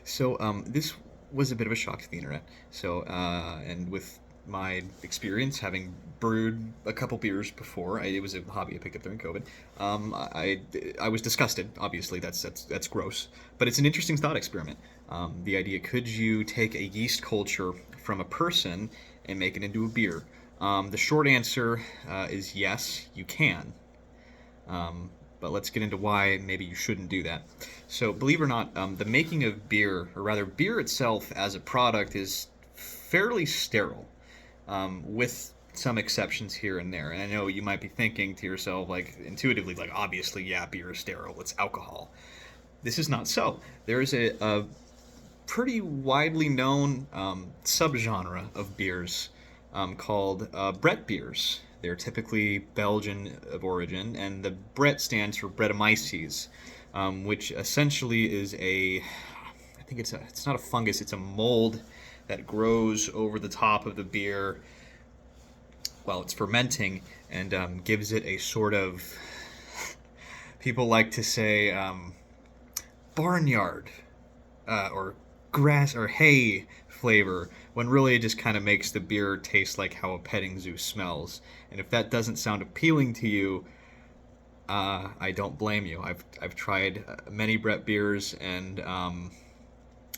So this was a bit of a shock to the internet. So and with my experience having brewed a couple beers before, it was a hobby I picked up during COVID. I was disgusted. Obviously, that's gross. But it's an interesting thought experiment. The idea: could you take a yeast culture from a person and make it into a beer? The short answer is yes, you can. But let's get into why maybe you shouldn't do that. So, believe it or not, the making of beer, or rather, beer itself as a product, is fairly sterile, with some exceptions here and there. And I know you might be thinking to yourself, like, intuitively, like, obviously, yeah, beer is sterile, it's alcohol. This is not so. There is a pretty widely known subgenre of beers called Brett beers. They're typically Belgian of origin, and the Brett stands for Brettanomyces, which essentially is I think it's not a fungus, it's a mold that grows over the top of the beer while it's fermenting and gives it a sort of, people like to say, barnyard or grass or hay flavor, when really it just kind of makes the beer taste like how a petting zoo smells. And if that doesn't sound appealing to you, I don't blame you. I've tried many Brett beers, and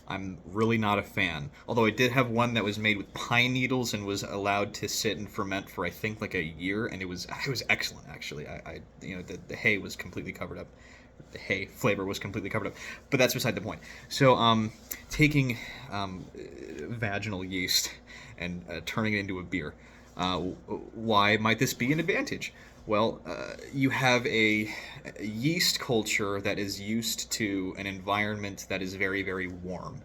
I'm really not a fan. Although I did have one that was made with pine needles and was allowed to sit and ferment for I think like a year, and it was excellent actually. The hay was completely covered up. The hay flavor was completely covered up, but that's beside the point. So taking vaginal yeast and turning it into a beer. Why might this be an advantage? Well, you have a yeast culture that is used to an environment that is very, very warm.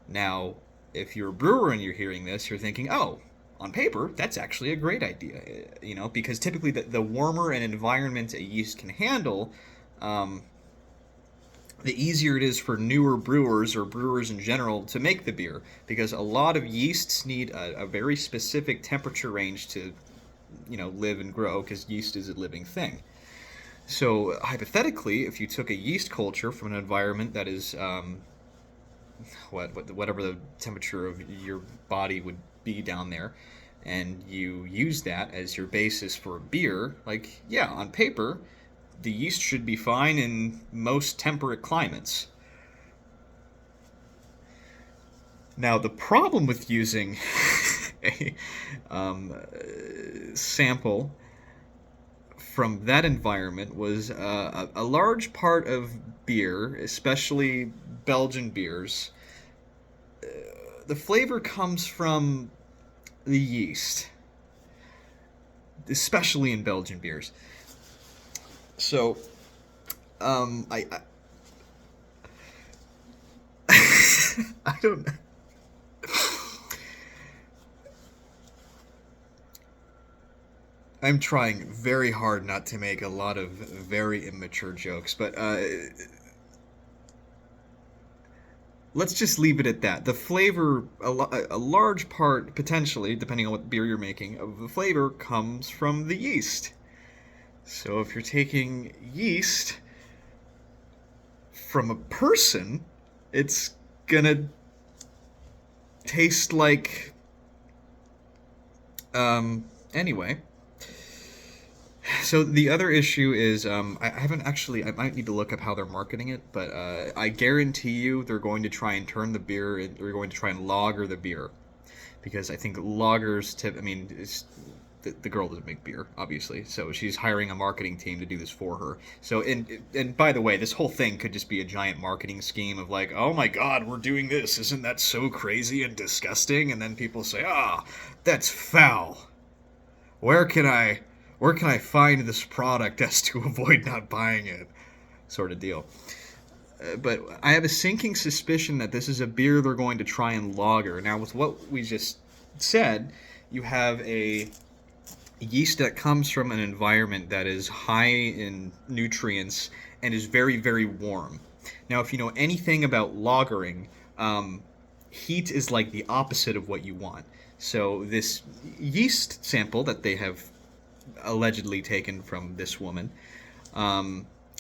Now, if you're a brewer and you're hearing this, you're thinking, oh, on paper, that's actually a great idea. Because typically the warmer an environment a yeast can handle, um, the easier it is for newer brewers or brewers in general to make the beer, because a lot of yeasts need a very specific temperature range to live and grow, because yeast is a living thing. So hypothetically, if you took a yeast culture from an environment that is whatever the temperature of your body would be down there, and you use that as your basis for a beer, like, yeah, on paper the yeast should be fine in most temperate climates. Now, the problem with using a sample from that environment was a large part of beer, especially Belgian beers. The flavor comes from the yeast, especially in Belgian beers. So, I don't. I'm trying very hard not to make a lot of very immature jokes, but let's just leave it at that. The flavor, a large part, potentially, depending on what beer you're making, of the flavor comes from the yeast. So if you're taking yeast from a person, it's gonna taste like. Anyway. So the other issue is, I haven't actually. I might need to look up how they're marketing it, but I guarantee you they're going to try and turn the beer. They're going to try and lager the beer, because I think lagers tip. I mean, the girl doesn't make beer, obviously, so she's hiring a marketing team to do this for her. So, and by the way, this whole thing could just be a giant marketing scheme of like, oh my God, we're doing this. Isn't that so crazy and disgusting? And then people say, that's foul. Where can I find this product as to avoid not buying it? Sort of deal. But I have a sinking suspicion that this is a beer they're going to try and lager. Now, with what we just said, you have a yeast that comes from an environment that is high in nutrients and is very, very warm. Now, if you know anything about lagering, heat is like the opposite of what you want. So this yeast sample that they have allegedly taken from this woman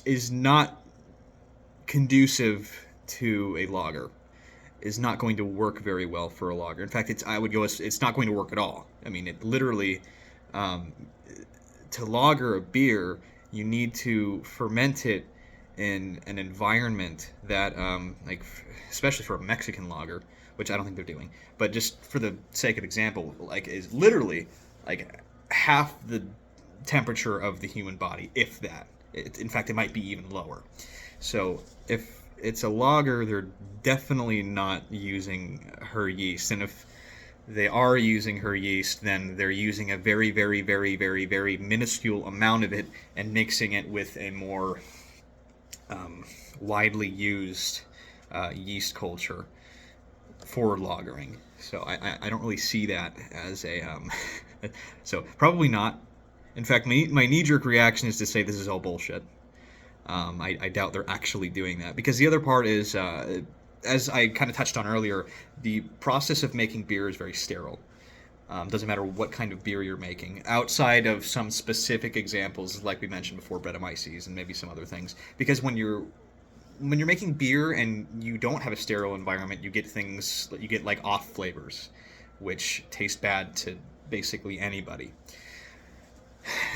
is not conducive to a lager. is not going to work very well for a lager. In fact, I would go it's not going to work at all. I mean, it literally um, to lager a beer, you need to ferment it in an environment that, especially for a Mexican lager, which I don't think they're doing, but just for the sake of example, like, is literally like half the temperature of the human body, if that. In fact, it might be even lower. So if it's a lager, they're definitely not using her yeast, and if they are using her yeast, then they're using a very, very, very, very, very minuscule amount of it and mixing it with a more widely used yeast culture for lagering. So I don't really see that as a so probably not. In fact, my knee-jerk reaction is to say this is all bullshit. I doubt they're actually doing that, because the other part is, as I kind of touched on earlier, the process of making beer is very sterile. Doesn't matter what kind of beer you're making, outside of some specific examples, like we mentioned before, Brettanomyces and maybe some other things. Because when you're making beer and you don't have a sterile environment, you get like off flavors, which taste bad to basically anybody.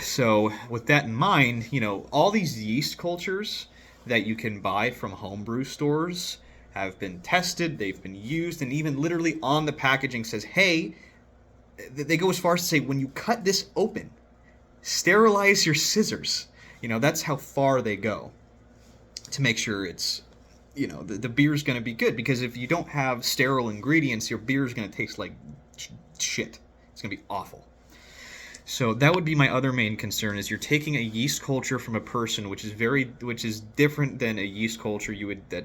So with that in mind, all these yeast cultures that you can buy from homebrew stores have been tested, they've been used, and even literally on the packaging says, hey, they go as far as to say, when you cut this open, sterilize your scissors. That's how far they go to make sure it's, the beer's going to be good. Because if you don't have sterile ingredients, your beer's going to taste like shit. It's going to be awful. So that would be my other main concern, is you're taking a yeast culture from a person, which is different than a yeast culture you would, that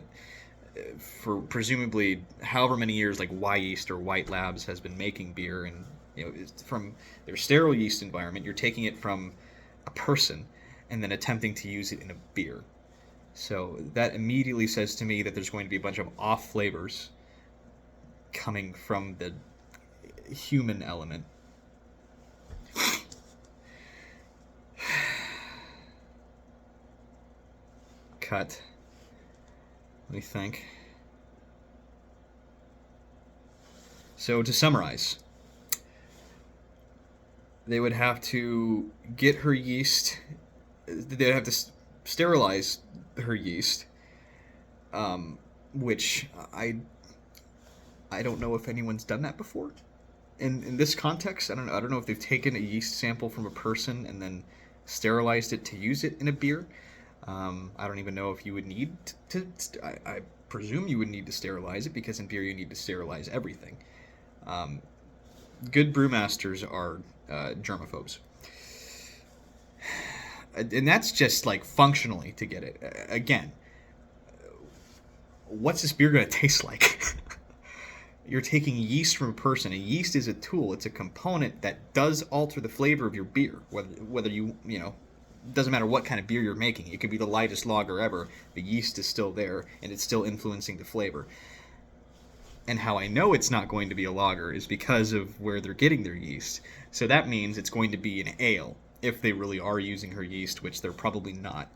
for presumably however many years, like Yeast or White Labs has been making beer, and from their sterile yeast environment, you're taking it from a person and then attempting to use it in a beer. So that immediately says to me that there's going to be a bunch of off flavors coming from the human element. Cut. Let me think. So to summarize, they would have to get her yeast. They'd have to sterilize her yeast, which I don't know if anyone's done that before. In this context, I don't know if they've taken a yeast sample from a person and then sterilized it to use it in a beer. I don't even know if you would need to. I presume you would need to sterilize it, because in beer you need to sterilize everything. Good brewmasters are germaphobes. And that's just like functionally to get it. Again, what's this beer going to taste like? You're taking yeast from a person. A yeast is a tool. It's a component that does alter the flavor of your beer. Whether doesn't matter what kind of beer you're making. It could be the lightest lager ever. The yeast is still there, and it's still influencing the flavor. And how I know it's not going to be a lager is because of where they're getting their yeast. So that means it's going to be an ale, if they really are using her yeast, which they're probably not.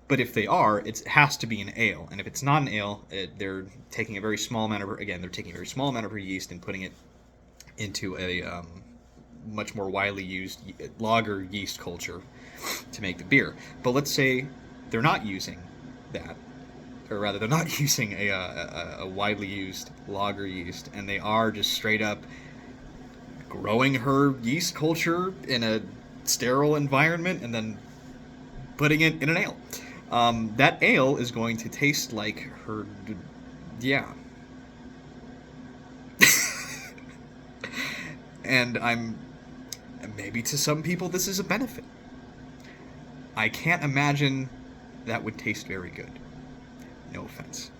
But if they are, it has to be an ale. And if it's not an ale, they're taking a very small amount of her yeast and putting it into a much more widely used lager yeast culture to make the beer. But let's say they're not using that, or rather, they're not using a widely used lager yeast, and they are just straight up growing her yeast culture in a sterile environment and then putting it in an ale. That ale is going to taste like her, yeah. And maybe to some people this is a benefit. I can't imagine that would taste very good. No offense.